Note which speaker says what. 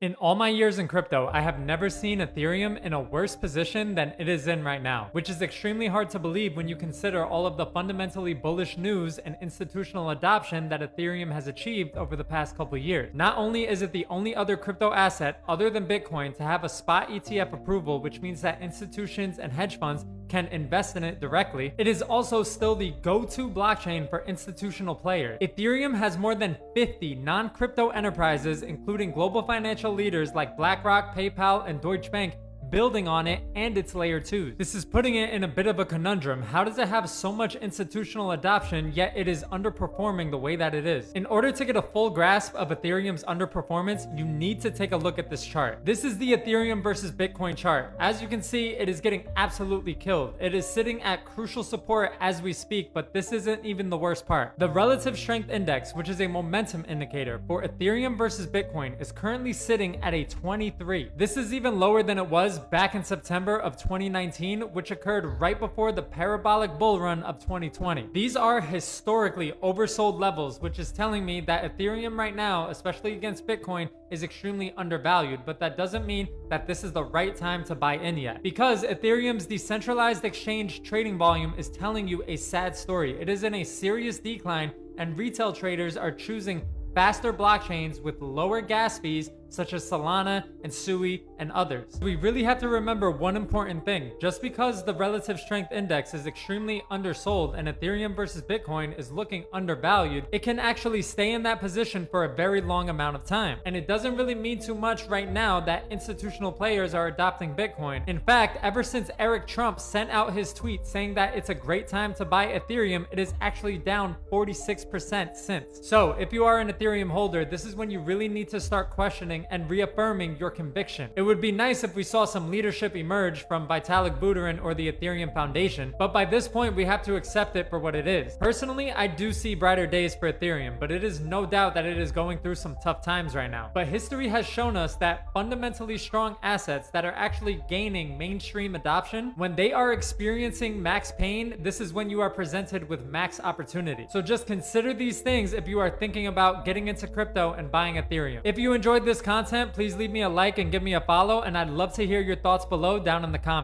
Speaker 1: In all my years in crypto, I have never seen Ethereum in a worse position than it is in right now, which is extremely hard to believe when you consider all of the fundamentally bullish news and institutional adoption that Ethereum has achieved over the past couple years. Not only is it the only other crypto asset other than Bitcoin to have a spot ETF approval, which means that institutions and hedge funds can invest in it directly, it is also still the go-to blockchain for institutional players. Ethereum has more than 50 non-crypto enterprises, including global financial leaders like BlackRock, PayPal, and Deutsche Bank, building on it and its layer 2s. This is putting it in a bit of a conundrum. How does it have so much institutional adoption, yet it is underperforming the way that it is? In order to get a full grasp of Ethereum's underperformance, you need to take a look at this chart. This is the Ethereum versus Bitcoin chart. As you can see, it is getting absolutely killed. It is sitting at crucial support as we speak, but this isn't even the worst part. The relative strength index, which is a momentum indicator for Ethereum versus Bitcoin, is currently sitting at a 23. This is even lower than it was back in September of 2019, which occurred right before the parabolic bull run of 2020. These are historically oversold levels, which is telling me that Ethereum right now, especially against Bitcoin, is extremely undervalued, but that doesn't mean that this is the right time to buy in yet, because Ethereum's decentralized exchange trading volume is telling you a sad story. It is in a serious decline, and retail traders are choosing faster blockchains with lower gas fees such as Solana and Sui and others. We really have to remember one important thing. Just because the relative strength index is extremely undersold and Ethereum versus Bitcoin is looking undervalued, it can actually stay in that position for a very long amount of time. And it doesn't really mean too much right now that institutional players are adopting Bitcoin. In fact, ever since Eric Trump sent out his tweet saying that it's a great time to buy Ethereum, it is actually down 46% since. So if you are an Ethereum holder, this is when you really need to start questioning and reaffirming your conviction. It would be nice if we saw some leadership emerge from Vitalik Buterin or the Ethereum Foundation, but by this point we have to accept it for what it is. Personally, I do see brighter days for Ethereum, but it is no doubt that it is going through some tough times right now. But history has shown us that fundamentally strong assets that are actually gaining mainstream adoption, when they are experiencing max pain, this is when you are presented with max opportunity. So just consider these things if you are thinking about getting into crypto and buying Ethereum. If you enjoyed this content, please leave me a like and give me a follow, and I'd love to hear your thoughts below down in the comments.